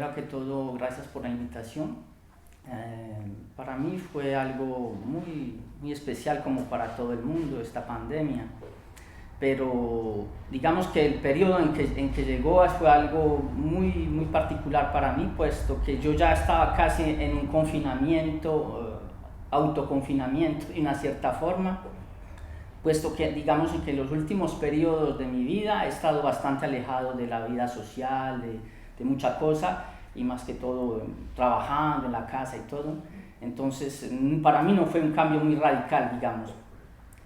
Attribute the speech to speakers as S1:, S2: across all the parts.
S1: primero que todo, gracias por la invitación. Para mí fue algo muy especial como para todo el mundo esta pandemia, pero digamos que el periodo en que llegó fue algo muy particular para mí, puesto que yo ya estaba casi en un confinamiento, autoconfinamiento de una cierta forma, puesto que digamos que en los últimos periodos de mi vida he estado bastante alejado de la vida social, de mucha cosa, y más que todo trabajando en la casa y todo. Entonces para mí no fue un cambio muy radical, digamos.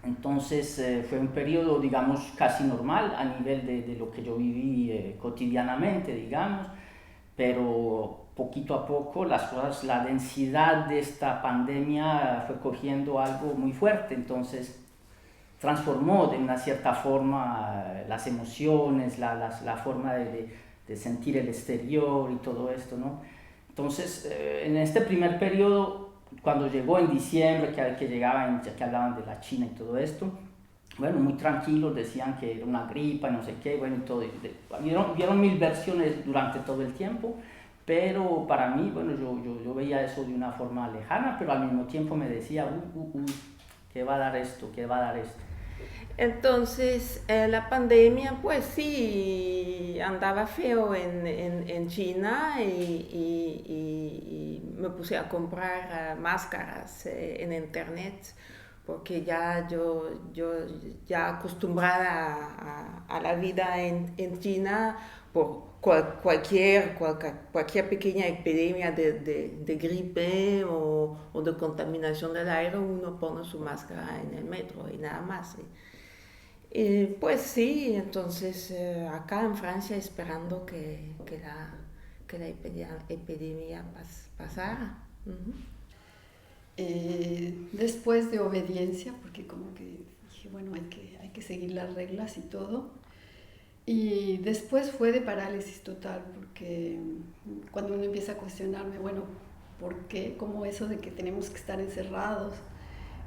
S1: Entonces fue un periodo, digamos, casi normal a nivel de lo que yo viví cotidianamente, digamos, pero poquito a poco las cosas, la densidad de esta pandemia fue cogiendo algo muy fuerte, entonces transformó de una cierta forma las emociones, la forma de sentir el exterior y todo esto, ¿no? Entonces, en este primer periodo, cuando llegó en diciembre, que llegaban, que hablaban de la China y todo esto, bueno, muy tranquilos, decían que era una gripa, no sé qué, bueno, y todo. Vieron mil versiones durante todo el tiempo, pero para mí, bueno, yo veía eso de una forma lejana, pero al mismo tiempo me decía, ¿qué va a dar esto? ¿Qué va a dar esto?
S2: Entonces, la pandemia, pues sí, andaba feo en China y me puse a comprar máscaras en internet porque ya yo ya acostumbrada a la vida en China por cualquier pequeña epidemia de gripe o de contaminación del aire, uno pone su máscara en el metro y nada más. ¿Sí? Pues sí, entonces acá en Francia esperando que la epidemia pasara. Uh-huh.
S3: Después de obediencia, porque como que dije, bueno, hay que seguir las reglas y todo. Y después fue de parálisis total, porque cuando uno empieza a cuestionarme, bueno, ¿por qué? ¿Cómo eso de que tenemos que estar encerrados?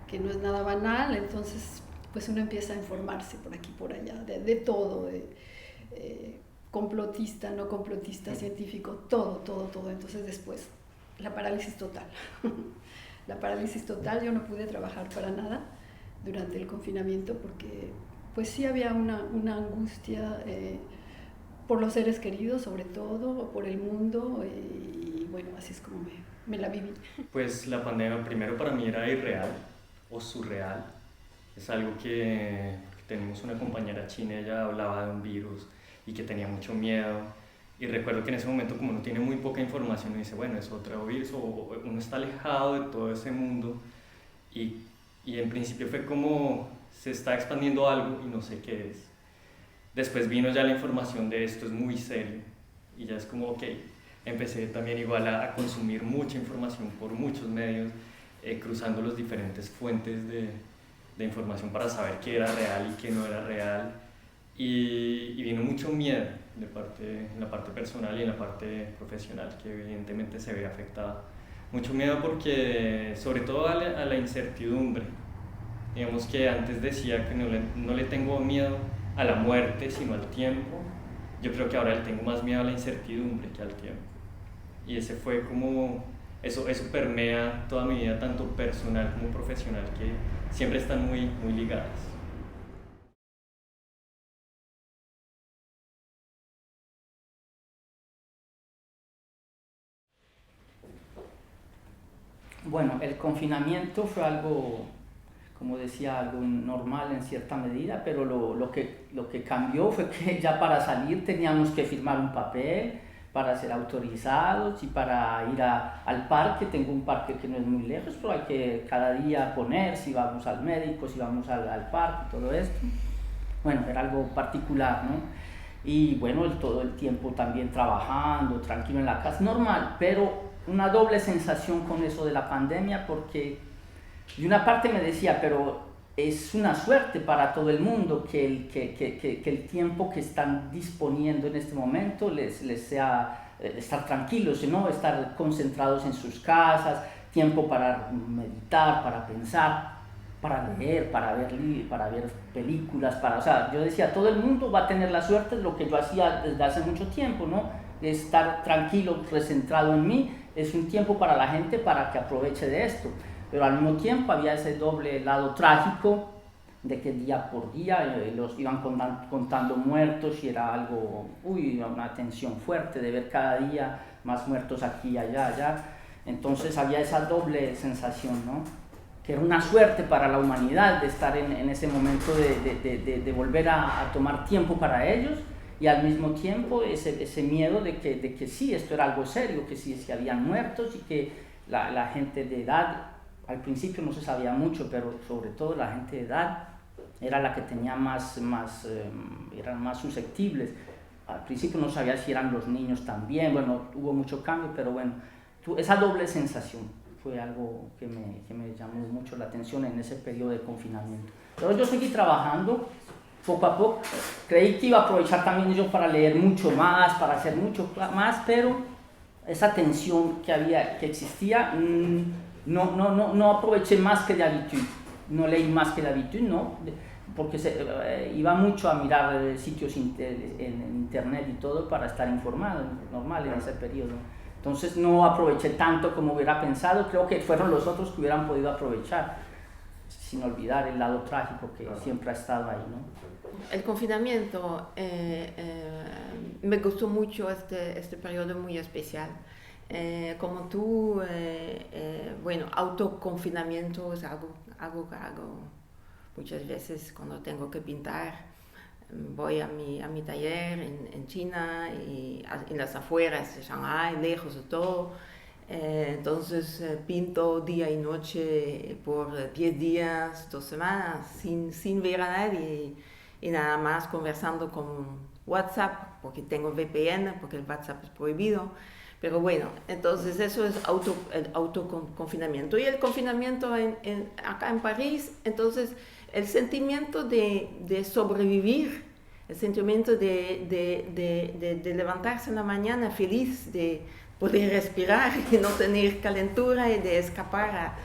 S3: Que no es nada banal, entonces pues uno empieza a informarse por aquí, por allá, de todo, complotista, no complotista, científico, todo. Entonces después, la parálisis total. La parálisis total, yo no pude trabajar para nada durante el confinamiento porque pues sí había una angustia por los seres queridos, sobre todo, por el mundo, y bueno, así es como me la viví.
S4: Pues la pandemia primero para mí era irreal o surreal. Es algo que tenemos una compañera china, ella hablaba de un virus y que tenía mucho miedo. Y recuerdo que en ese momento, como uno tiene muy poca información, uno dice, bueno, es otro virus, o uno está alejado de todo ese mundo. Y en principio fue como, se está expandiendo algo y no sé qué es. Después vino ya la información de esto es muy serio. Y ya es como, ok, empecé también igual a consumir mucha información por muchos medios, cruzando las diferentes fuentes de información para saber qué era real y qué no era real. Y vino mucho miedo en la parte personal y en la parte profesional, que evidentemente se ve afectada. Mucho miedo porque, sobre todo a la incertidumbre. Digamos que antes decía que no le tengo miedo a la muerte, sino al tiempo. Yo creo que ahora le tengo más miedo a la incertidumbre que al tiempo. Y ese fue como, eso permea toda mi vida, tanto personal como profesional, que siempre están muy ligadas.
S1: Bueno, el confinamiento fue algo, como decía, algo normal en cierta medida, pero lo que cambió fue que ya para salir teníamos que firmar un papel para ser autorizados y para ir al parque. Tengo un parque que no es muy lejos, pero hay que cada día poner si vamos al médico, si vamos al parque, todo esto. Bueno, era algo particular, ¿no? Y bueno, todo el tiempo también trabajando, tranquilo en la casa, normal, pero una doble sensación con eso de la pandemia, porque de una parte me decía, pero es una suerte para todo el mundo que el tiempo que están disponiendo en este momento les sea estar tranquilos, ¿no? Estar concentrados en sus casas, tiempo para meditar, para pensar, para leer, para ver películas, o sea, yo decía, todo el mundo va a tener la suerte de lo que yo hacía desde hace mucho tiempo, ¿no? estar tranquilo, recentrado en mí, es un tiempo para la gente para que aproveche de esto. Pero al mismo tiempo había ese doble lado trágico de que día por día los iban contando muertos y era algo, una tensión fuerte de ver cada día más muertos aquí, allá, allá. Entonces había esa doble sensación, ¿no? Que era una suerte para la humanidad de estar en ese momento de volver a tomar tiempo para ellos, y al mismo tiempo ese miedo de que sí, esto era algo serio, que sí habían muertos y que la gente de edad, al principio no se sabía mucho, pero sobre todo la gente de edad era la que tenía eran más susceptibles. Al principio no sabía si eran los niños también, bueno, hubo mucho cambio, pero bueno, esa doble sensación fue algo que me llamó mucho la atención en ese periodo de confinamiento. Pero yo seguí trabajando poco a poco, creí que iba a aprovechar también yo para leer mucho más, para hacer mucho más, pero esa tensión que existía, no aproveché más que de habitude, no leí más que de habitude, no, porque iba mucho a mirar sitios en internet y todo para estar informado, normal en ese periodo. Entonces no aproveché tanto como hubiera pensado, creo que fueron los otros que hubieran podido aprovechar, sin olvidar el lado trágico que siempre ha estado ahí, ¿no?
S2: El confinamiento, me gustó mucho este periodo muy especial. Como tú, bueno, autoconfinamiento es algo que hago muchas veces cuando tengo que pintar. Voy a mi taller en China y en las afueras de Shanghái, lejos de todo. Entonces pinto día y noche por 10 días, 2 semanas, sin ver a nadie y nada más conversando con WhatsApp, porque tengo VPN, porque el WhatsApp es prohibido. Pero bueno, entonces eso es el autoconfinamiento. Y el confinamiento acá en París, entonces el sentimiento de sobrevivir, el sentimiento de levantarse en la mañana feliz, de poder respirar y no tener calentura y de escapar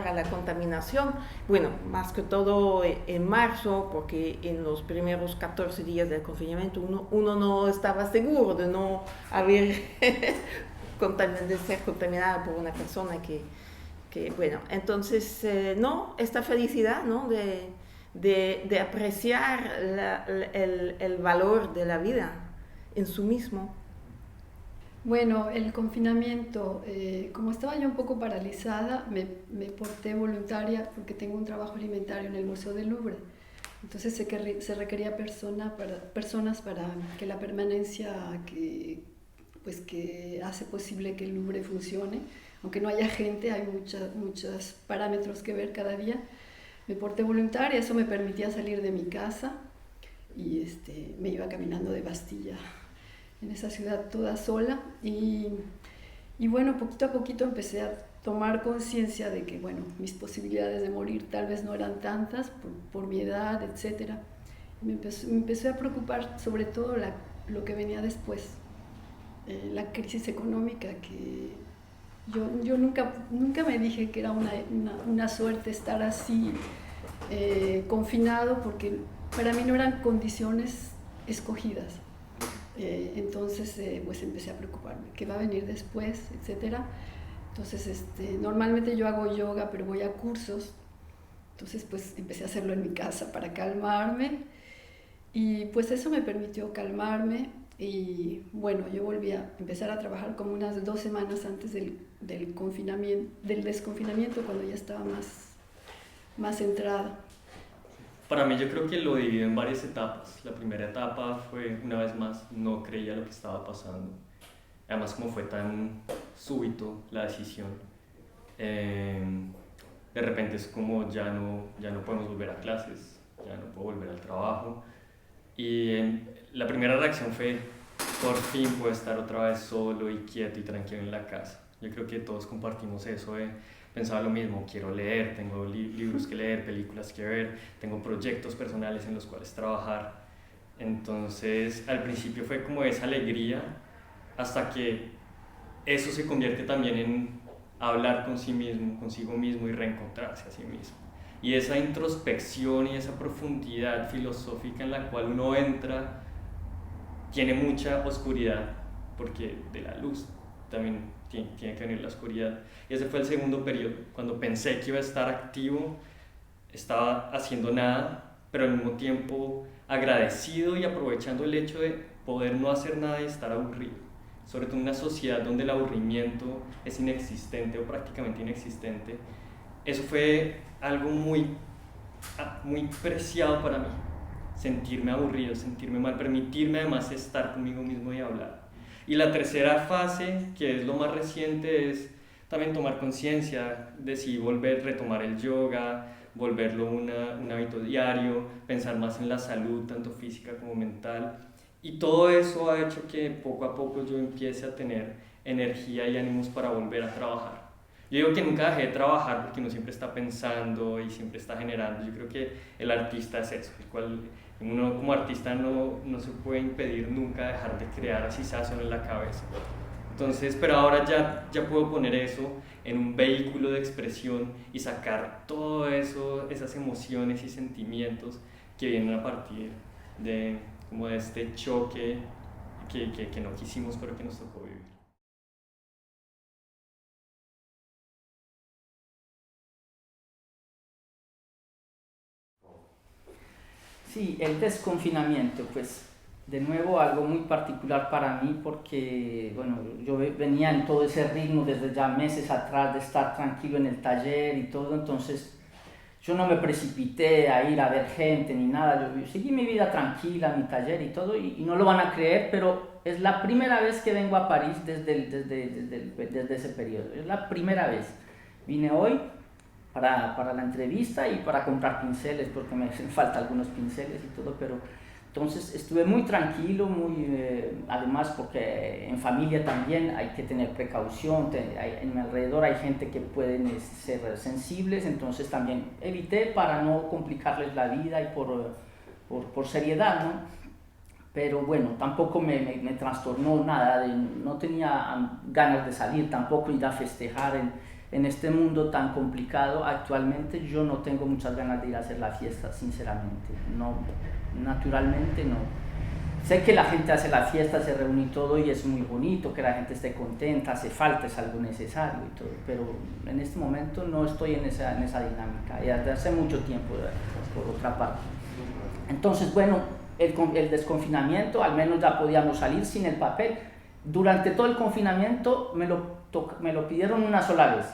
S2: a la contaminación. Bueno, más que todo en marzo, porque en los primeros 14 días del confinamiento uno no estaba seguro de no haber de ser contaminado por una persona que bueno, entonces no, esta felicidad, ¿no? de apreciar el valor de la vida en sí mismo.
S3: Bueno, el confinamiento, como estaba yo un poco paralizada, me porté voluntaria porque tengo un trabajo alimentario en el Museo del Louvre. Entonces se requería personas para que la permanencia que hace posible que el Louvre funcione, aunque no haya gente, hay muchos parámetros que ver cada día. Me porté voluntaria, eso me permitía salir de mi casa y me iba caminando de Bastilla en esa ciudad toda sola y bueno, poquito a poquito empecé a tomar conciencia de que, bueno, mis posibilidades de morir tal vez no eran tantas por mi edad, etc. Me empecé a preocupar sobre todo lo que venía después, la crisis económica, que yo nunca me dije que era una suerte estar así confinado, porque para mí no eran condiciones escogidas. Entonces pues empecé a preocuparme, ¿qué va a venir después, etcétera? Entonces normalmente yo hago yoga, pero voy a cursos, entonces pues empecé a hacerlo en mi casa para calmarme y pues eso me permitió calmarme y bueno, yo volví a empezar a trabajar como unas 2 semanas antes del desconfinamiento, cuando ya estaba más centrada.
S4: Para mí yo creo que lo divido en varias etapas. La primera etapa fue, una vez más, no creía lo que estaba pasando. Además, como fue tan súbito la decisión, de repente es como ya no podemos volver a clases, ya no puedo volver al trabajo. Y la primera reacción fue, por fin puedo estar otra vez solo y quieto y tranquilo en la casa. Yo creo que todos compartimos eso pensaba lo mismo, quiero leer, tengo libros que leer, películas que ver, tengo proyectos personales en los cuales trabajar. Entonces, al principio fue como esa alegría, hasta que eso se convierte también en hablar consigo mismo y reencontrarse a sí mismo. Y esa introspección y esa profundidad filosófica en la cual uno entra tiene mucha oscuridad, porque de la luz también tiene que venir la oscuridad. Y ese fue el segundo periodo, cuando pensé que iba a estar activo, estaba haciendo nada, pero al mismo tiempo agradecido y aprovechando el hecho de poder no hacer nada y estar aburrido. Sobre todo en una sociedad donde el aburrimiento es inexistente o prácticamente inexistente. Eso fue algo muy preciado para mí. Sentirme aburrido, sentirme mal, permitirme además estar conmigo mismo y hablar. Y la tercera fase, que es lo más reciente, es también tomar conciencia de si retomar el yoga, volverlo un hábito diario, pensar más en la salud, tanto física como mental. Y todo eso ha hecho que poco a poco yo empiece a tener energía y ánimos para volver a trabajar. Yo digo que nunca dejé de trabajar porque uno siempre está pensando y siempre está generando. Yo creo que el artista es eso, el cual uno como artista no se puede impedir nunca dejar de crear, así sea solo en la cabeza. Entonces, pero ahora ya puedo poner eso en un vehículo de expresión y sacar todo eso, esas emociones y sentimientos que vienen a partir de este choque que no quisimos pero que nos tocó vivir.
S1: Sí, el desconfinamiento, pues de nuevo algo muy particular para mí porque, bueno, yo venía en todo ese ritmo desde ya meses atrás de estar tranquilo en el taller y todo, entonces yo no me precipité a ir a ver gente ni nada, yo seguí mi vida tranquila, mi taller y todo, y no lo van a creer, pero es la primera vez que vengo a París desde ese periodo, es la primera vez. Vine hoy para la entrevista y para comprar pinceles, porque me hacen falta algunos pinceles y todo, pero entonces estuve muy tranquilo, además porque en familia también hay que tener precaución, en mi alrededor hay gente que pueden ser sensibles, entonces también evité para no complicarles la vida y por seriedad, ¿no? Pero bueno, tampoco me trastornó nada, no tenía ganas de salir, tampoco ir a festejar en este mundo tan complicado. Actualmente yo no tengo muchas ganas de ir a hacer la fiesta, sinceramente, no. Naturalmente no. Sé que la gente hace la fiesta, se reúne y todo y es muy bonito que la gente esté contenta, hace falta, es algo necesario y todo, pero en este momento no estoy en esa dinámica, y desde hace mucho tiempo, por otra parte. Entonces, bueno, el desconfinamiento, al menos ya podíamos salir sin el papel. Durante todo el confinamiento me lo pidieron una sola vez,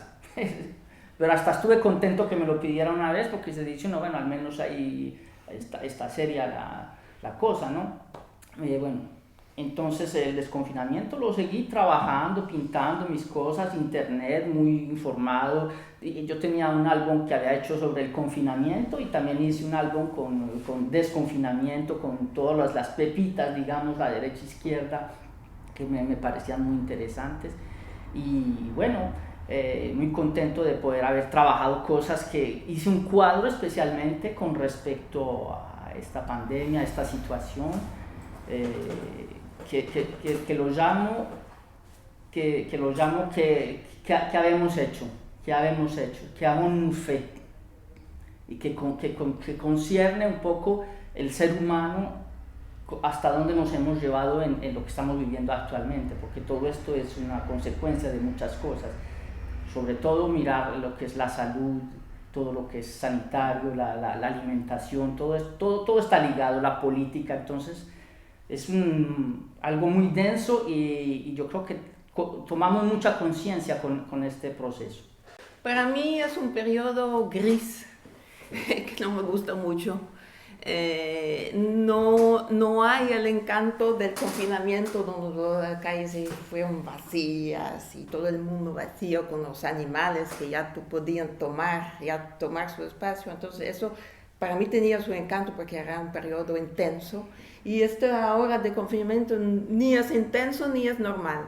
S1: pero hasta estuve contento que me lo pidieran una vez porque se dice, no, bueno, al menos ahí está seria la cosa, ¿no? Bueno, entonces el desconfinamiento lo seguí trabajando, pintando mis cosas, internet, muy informado. Y yo tenía un álbum que había hecho sobre el confinamiento y también hice un álbum con desconfinamiento, con todas las pepitas, digamos, a derecha e izquierda, que me parecían muy interesantes. Y bueno, muy contento de poder haber trabajado cosas que hice un cuadro especialmente con respecto a esta pandemia, a esta situación, que lo llamo que habemos hecho, que habemos fe, y que concierne un poco el ser humano hasta dónde nos hemos llevado en lo que estamos viviendo actualmente, porque todo esto es una consecuencia de muchas cosas, sobre todo mirar lo que es la salud, todo lo que es sanitario, la alimentación, todo está ligado, la política, entonces es algo muy denso y yo creo que tomamos mucha conciencia con este proceso.
S2: Para mí es un periodo gris, que no me gusta mucho. No hay el encanto del confinamiento donde todas las calles se fueron vacías y todo el mundo vacío con los animales que ya podían tomar su espacio. Entonces eso para mí tenía su encanto porque era un periodo intenso y esta hora de confinamiento ni es intenso ni es normal.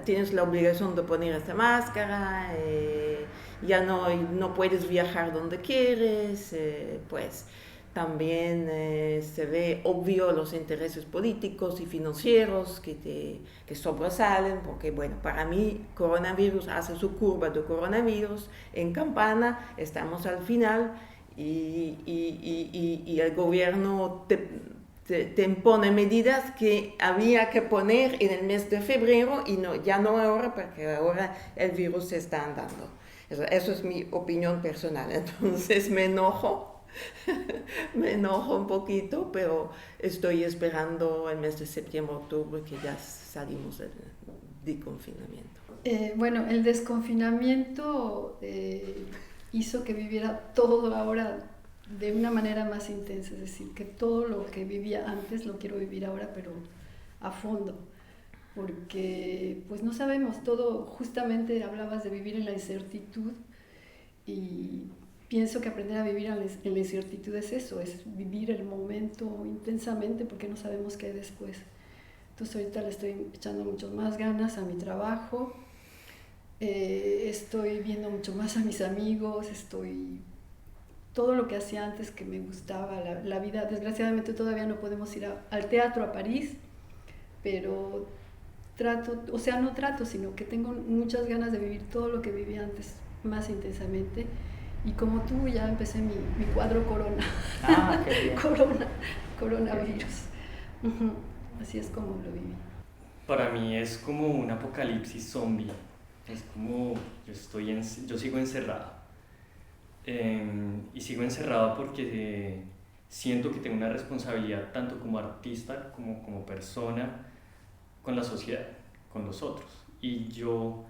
S2: Tienes la obligación de poner esta máscara, ya no puedes viajar donde quieres, pues también se ve obvio los intereses políticos y financieros que sobresalen, porque bueno, para mí coronavirus hace su curva de coronavirus, en campana estamos al final y el gobierno te impone medidas que había que poner en el mes de febrero y no, ya no ahora, porque ahora el virus se está andando. Eso es mi opinión personal. Entonces me enojo, me enojo un poquito, pero estoy esperando el mes de septiembre, octubre, que ya salimos del confinamiento.
S3: Bueno, el desconfinamiento hizo que viviera todo ahora de una manera más intensa, es decir, que todo lo que vivía antes lo quiero vivir ahora, pero a fondo, porque pues no sabemos todo. Justamente hablabas de vivir en la incertidumbre y pienso que aprender a vivir en la incertidumbre es eso, es vivir el momento intensamente porque no sabemos qué hay después. Entonces ahorita le estoy echando mucho más ganas a mi trabajo, estoy viendo mucho más a mis amigos, todo lo que hacía antes que me gustaba, la vida. Desgraciadamente todavía no podemos ir al teatro a París, pero sino que tengo muchas ganas de vivir todo lo que vivía antes más intensamente. Y como tú, ya empecé mi cuadro corona.
S1: Qué bien.
S3: Coronavirus. Así es como lo viví.
S4: Para mí es como un apocalipsis zombie. Es como yo sigo encerrado. Y sigo encerrado porque siento que tengo una responsabilidad tanto como artista como persona con la sociedad, con los otros. Y yo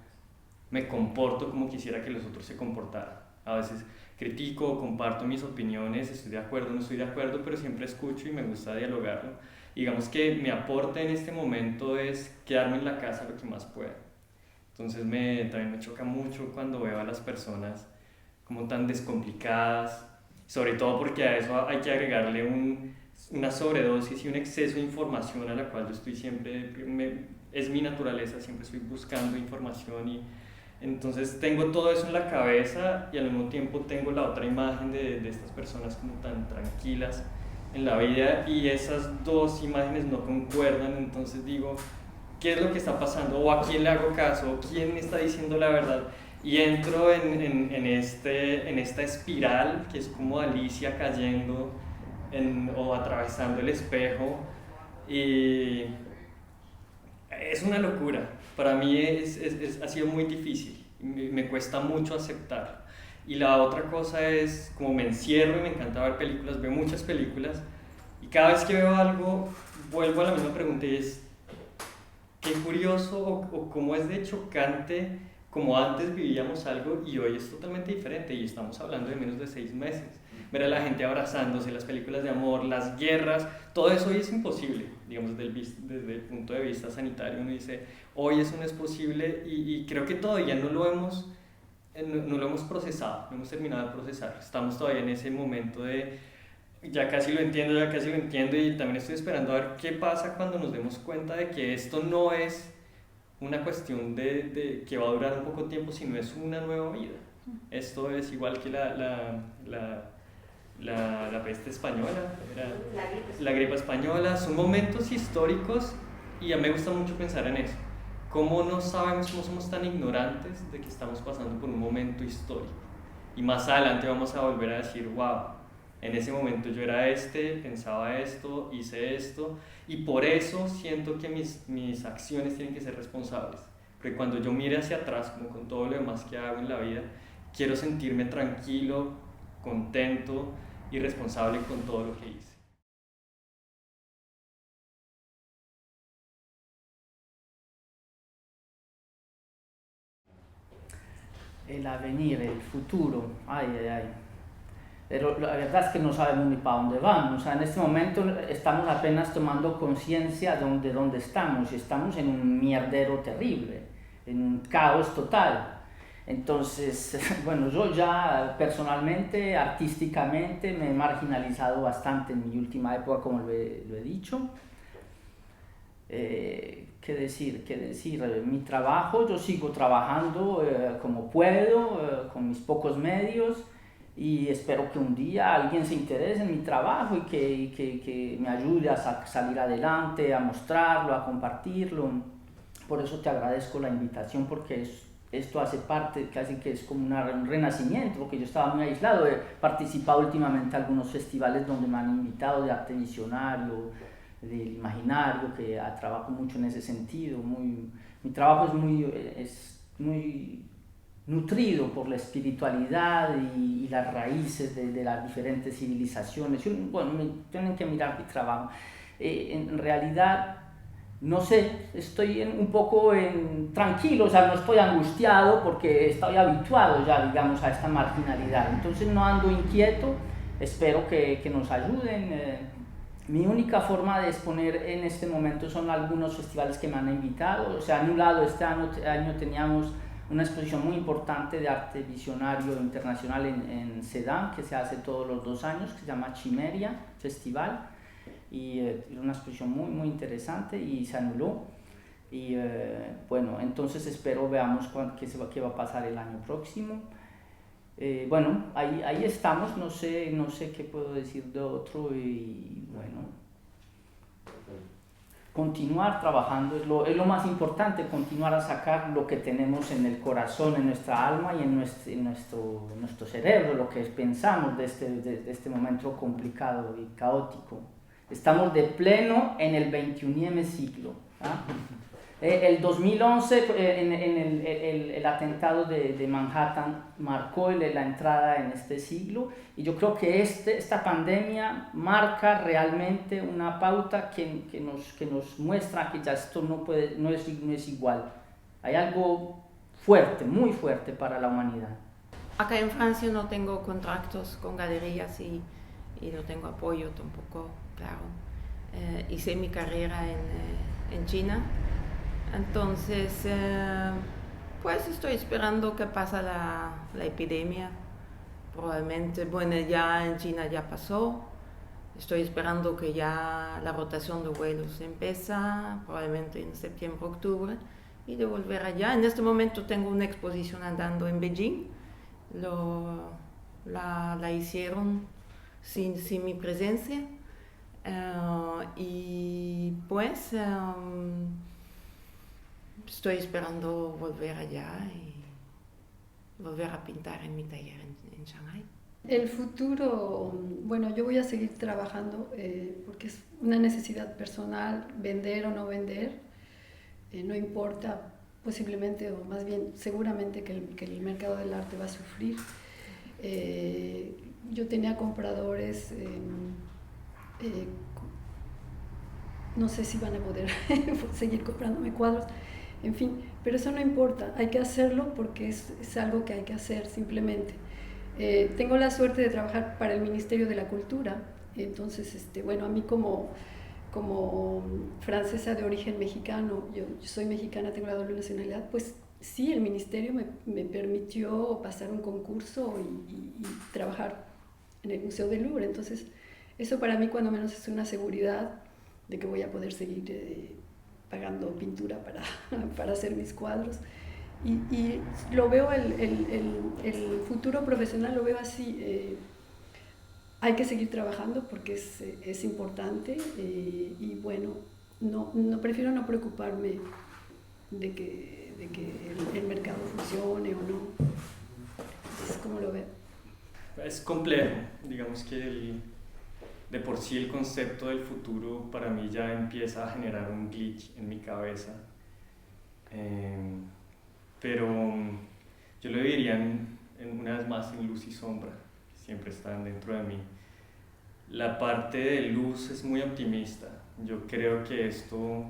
S4: me comporto como quisiera que los otros se comportaran. A veces critico, comparto mis opiniones, estoy de acuerdo, no estoy de acuerdo, pero siempre escucho y me gusta dialogarlo. Digamos que mi aporte en este momento es quedarme en la casa lo que más pueda. Entonces también me choca mucho cuando veo a las personas como tan descomplicadas, sobre todo porque a eso hay que agregarle una sobredosis y un exceso de información a la cual yo estoy siempre, es mi naturaleza, siempre estoy buscando información y entonces tengo todo eso en la cabeza y al mismo tiempo tengo la otra imagen de estas personas como tan tranquilas en la vida y esas dos imágenes no concuerdan, entonces digo, ¿qué es lo que está pasando? ¿O a quién le hago caso? ¿Quién me está diciendo la verdad? Y entro en esta espiral que es como Alicia cayendo o atravesando el espejo y es una locura. Para mí ha sido muy difícil, me cuesta mucho aceptar. Y la otra cosa es, como me encierro y me encanta ver películas, veo muchas películas y cada vez que veo algo vuelvo a la misma pregunta y es qué curioso o cómo es de chocante como antes vivíamos algo y hoy es totalmente diferente y estamos hablando de menos de 6 meses. Ver a la gente abrazándose, las películas de amor, las guerras, todo eso hoy es imposible, digamos desde el punto de vista sanitario uno dice, hoy eso no es posible y creo que todavía no lo hemos procesado, no hemos terminado de procesar, estamos todavía en ese momento de ya casi lo entiendo y también estoy esperando a ver qué pasa cuando nos demos cuenta de que esto no es una cuestión de que va a durar un poco tiempo, sino es una nueva vida. Esto es igual que la peste española, la gripe española, son momentos históricos y ya me gusta mucho pensar en eso. ¿Cómo no sabemos, cómo somos tan ignorantes de que estamos pasando por un momento histórico? Y más adelante vamos a volver a decir, wow, en ese momento yo era pensaba esto, hice esto, y por eso siento que mis acciones tienen que ser responsables. Porque cuando yo mire hacia atrás, como con todo lo demás que hago en la vida, quiero sentirme tranquilo, contento y responsable con todo lo que hice.
S1: El avenir, el futuro, ay. Pero la verdad es que no sabemos ni para dónde vamos. O sea, en este momento estamos apenas tomando conciencia de dónde estamos. Y estamos en un mierdero terrible, en un caos total. Entonces, bueno, yo ya personalmente, artísticamente, me he marginalizado bastante en mi última época, como lo he dicho. ¿Qué decir? Mi trabajo, yo sigo trabajando como puedo, con mis pocos medios. Y espero que un día alguien se interese en mi trabajo y que me ayude a salir adelante, a mostrarlo, a compartirlo. Por eso te agradezco la invitación, porque esto hace parte, casi que es como un renacimiento, porque yo estaba muy aislado. He participado últimamente en algunos festivales donde me han invitado de arte visionario, del imaginario, que trabajo mucho en ese sentido. Mi trabajo es muy nutrido por la espiritualidad y las raíces de las diferentes civilizaciones. Tienen que mirar mi trabajo. En realidad, no sé, estoy un poco tranquilo, o sea, no estoy angustiado porque estoy habituado ya, digamos, a esta marginalidad. Entonces no ando inquieto, espero que nos ayuden. Mi única forma de exponer en este momento son algunos festivales que me han invitado. Se ha anulado este año teníamos una exposición muy importante de arte visionario internacional en Sedán, que se hace todos los 2 años, que se llama Chimeria Festival, y es una exposición muy interesante y se anuló. Y bueno, entonces veamos qué va a pasar el año próximo. Bueno, ahí estamos, no sé qué puedo decir de otro, y bueno, continuar trabajando es lo más importante, continuar a sacar lo que tenemos en el corazón, en nuestra alma y en nuestro cerebro, lo que pensamos de este momento complicado y caótico. Estamos de pleno en el 21 siglo. El 2011, el atentado de Manhattan marcó la entrada en este siglo, y yo creo que esta pandemia marca realmente una pauta que nos muestra que ya esto no es igual. Hay algo fuerte, muy fuerte para la humanidad.
S2: Acá en Francia no tengo contratos con galerías y no tengo apoyo tampoco, claro. Hice mi carrera en China. Entonces, pues estoy esperando que pase la epidemia. Probablemente, bueno, ya en China ya pasó. Estoy esperando que ya la rotación de vuelos empieza, probablemente en septiembre, octubre, y de volver allá. En este momento tengo una exposición andando en Beijing. La hicieron sin mi presencia. Y pues estoy esperando volver allá y volver a pintar en mi taller en Shanghái.
S3: El futuro, bueno, yo voy a seguir trabajando porque es una necesidad personal, vender o no vender, no importa, posiblemente o más bien seguramente que el mercado del arte va a sufrir. Yo tenía compradores, no sé si van a poder seguir comprándome cuadros, en fin, pero eso no importa, hay que hacerlo porque es algo que hay que hacer simplemente. Tengo la suerte de trabajar para el Ministerio de la Cultura, entonces, bueno, a mí como francesa de origen mexicano, yo soy mexicana, tengo la doble nacionalidad, pues sí, el Ministerio me permitió pasar un concurso y trabajar en el Museo del Louvre, entonces eso para mí cuando menos es una seguridad de que voy a poder seguir pagando pintura para hacer mis cuadros. Y lo veo, el futuro profesional lo veo así. Hay que seguir trabajando porque es importante y bueno, prefiero no preocuparme de que el mercado funcione o no. Es como lo veo.
S4: Es complejo, digamos que de por sí el concepto del futuro para mí ya empieza a generar un glitch en mi cabeza. Pero yo lo diría una vez más en luz y sombra, que siempre están dentro de mí. La parte de luz es muy optimista. Yo creo que esto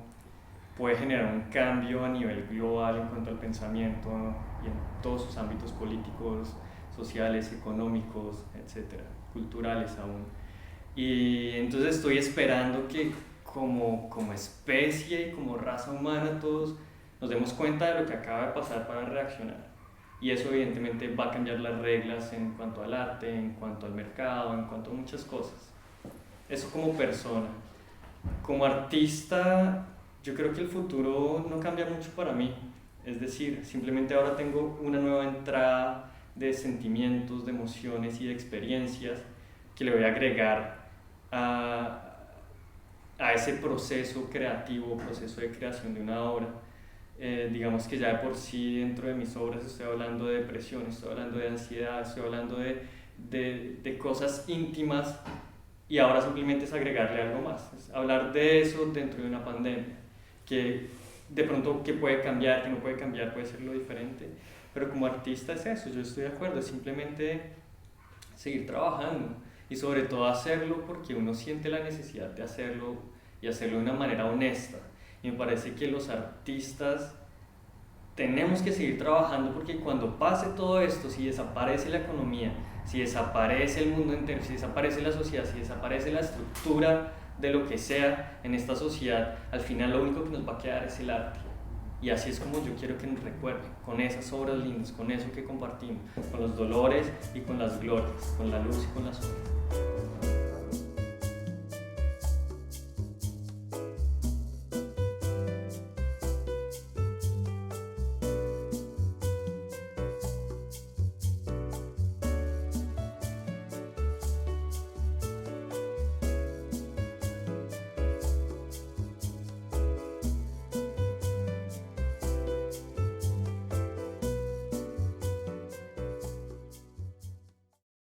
S4: puede generar un cambio a nivel global en cuanto al pensamiento y en todos sus ámbitos políticos, sociales, económicos, etcétera, culturales aún. Y entonces estoy esperando que como especie y como raza humana todos nos demos cuenta de lo que acaba de pasar para reaccionar. Y eso evidentemente va a cambiar las reglas en cuanto al arte, en cuanto al mercado, en cuanto a muchas cosas. Eso como persona. Como artista, yo creo que el futuro no cambia mucho para mí. Es decir, simplemente ahora tengo una nueva entrada de sentimientos, de emociones y de experiencias que le voy a agregar a ese proceso creativo, proceso de creación de una obra. Digamos que ya de por sí dentro de mis obras estoy hablando de depresión, estoy hablando de ansiedad, estoy hablando de cosas íntimas y ahora simplemente es agregarle algo más, es hablar de eso dentro de una pandemia, que de pronto que puede cambiar, que no puede cambiar, puede ser lo diferente, pero como artista es eso, yo estoy de acuerdo, es simplemente seguir trabajando y sobre todo hacerlo porque uno siente la necesidad de hacerlo y hacerlo de una manera honesta. Y me parece que los artistas tenemos que seguir trabajando porque cuando pase todo esto, si desaparece la economía, si desaparece el mundo entero, si desaparece la sociedad, si desaparece la estructura de lo que sea en esta sociedad, al final lo único que nos va a quedar es el arte. Y así es como yo quiero que nos recuerden, con esas obras lindas, con eso que compartimos, con los dolores y con las glorias, con la luz y con la sombra.